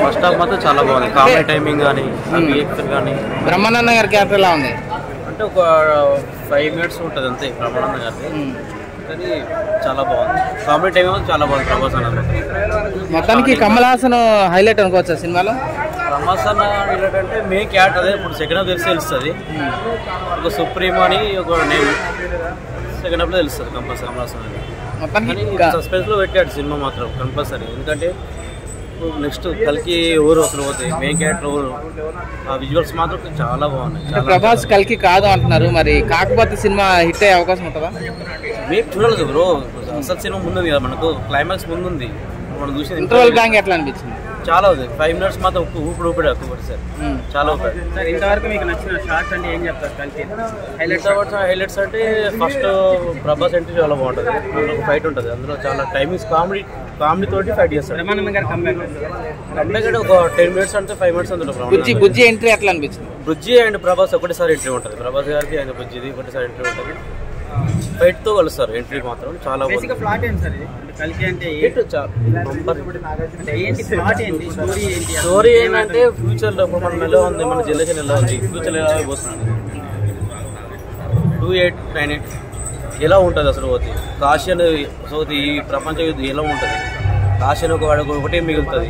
First half మాత్రం చాలా బాగుంది. కామెడీ టైమింగ్ కానీ కానీ. బ్రహ్మానంద గారి క్యారెక్టర్ ఎలా ఉంది అంటే ఒక 5 minutes ఉంటుంది అంతే బ్రహ్మానంద గారి, కానీ చాలా బాగుంది. కామెడీ టైమింగ్ చాలా బాగుంది ప్రభాస్ అన్న. మొత్తానికి కమల్ హాసన్ హైలైట్ అనుకోవచ్చా సినిమాలో? ప్రభాస్ అన్న హైలైట్ అంటే మెయిన్ క్యారెక్టర్ అదే. ఇప్పుడు సెకండ్ హాఫ్ తెలిసి తెలుస్తుంది. ఒక సుప్రీం అని ఒక నేమ్ సెకండ్ హాఫ్లో తెలుస్తుంది కంపల్సరీ కమల్ హాసన్ అని. సస్పెన్స్ లో పెట్టాడు సినిమా మాత్రం కంపల్సరీ. ఎందుకంటే నెక్స్ట్ కల్కి ఊరు అసలు పోతాయి మెయిన్ క్యారెక్టర్ ఊరు. ఆ విజువల్స్ మాత్రం చాలా బాగున్నాయి. ప్రభాస్ కల్కి కాదు అంటున్నారు, మరి కాకపోతే సినిమా హిట్ అయ్యే అవకాశం ఉంటుందా? మీకు చూడలేదు బ్రో, అసలు సినిమా ముందుంది కదా మనకు, క్లైమాక్స్ ముందుంది. మనం చూసి ఇంటర్వల్ బ్యాంక్ ఎట్లా అనిపించింది? చాలా ఉంది. 5 minutes మాత్రం ఊపిడి సార్, చాలా ఊపిడి. ఇంతవరకు మీకు నచ్చిన షార్ట్స్ అంటే ఏం చెప్తారు? హైలైట్స్ అంటే ఫస్ట్ ప్రభాస్ ఎంట్రీ చాలా బాగుంటుంది. అందులో ఒక ఫైట్ ఉంటుంది, అందులో చాలా టైమింగ్స్ కామెడీ తోటి ఫైట్ చేస్తారు. ఒక 10 minutes అంటే 5 minutes అందులో. బుజ్జి ఎంట్రీ ఎట్లా అనిపించింది? బుజ్జి అండ్ ప్రభాస్ ఒకటేసారి ఎంట్రీ ఉంటుంది. ప్రభాస్ గారికి అండ్ బుజ్జిది ఒకటేసారి ఎంట్రీ ఉంటుంది. ఫైట్ తో కలుస్తారు ఎంట్రీ మాత్రం చాలా బాగుంది. స్టోరీ ఏంటంటే ఫ్యూచర్ లో మనం ఎలా ఉంది, మన జనరేషన్ ఎలా ఉంది, ఫ్యూచర్ ఎలా పోతుంది, 2898 ఎలా ఉంటుంది అసలు పోతే కాశీ అనేది సోది ఈ ప్రపంచ యుద్ధం ఎలా ఉంటుంది, కాశీ ఒకటే మిగులుతుంది,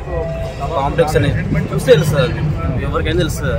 కాంప్లెక్స్ అనేది చూస్తే తెలుస్తుంది, అది ఎవరికైనా తెలుస్తుంది.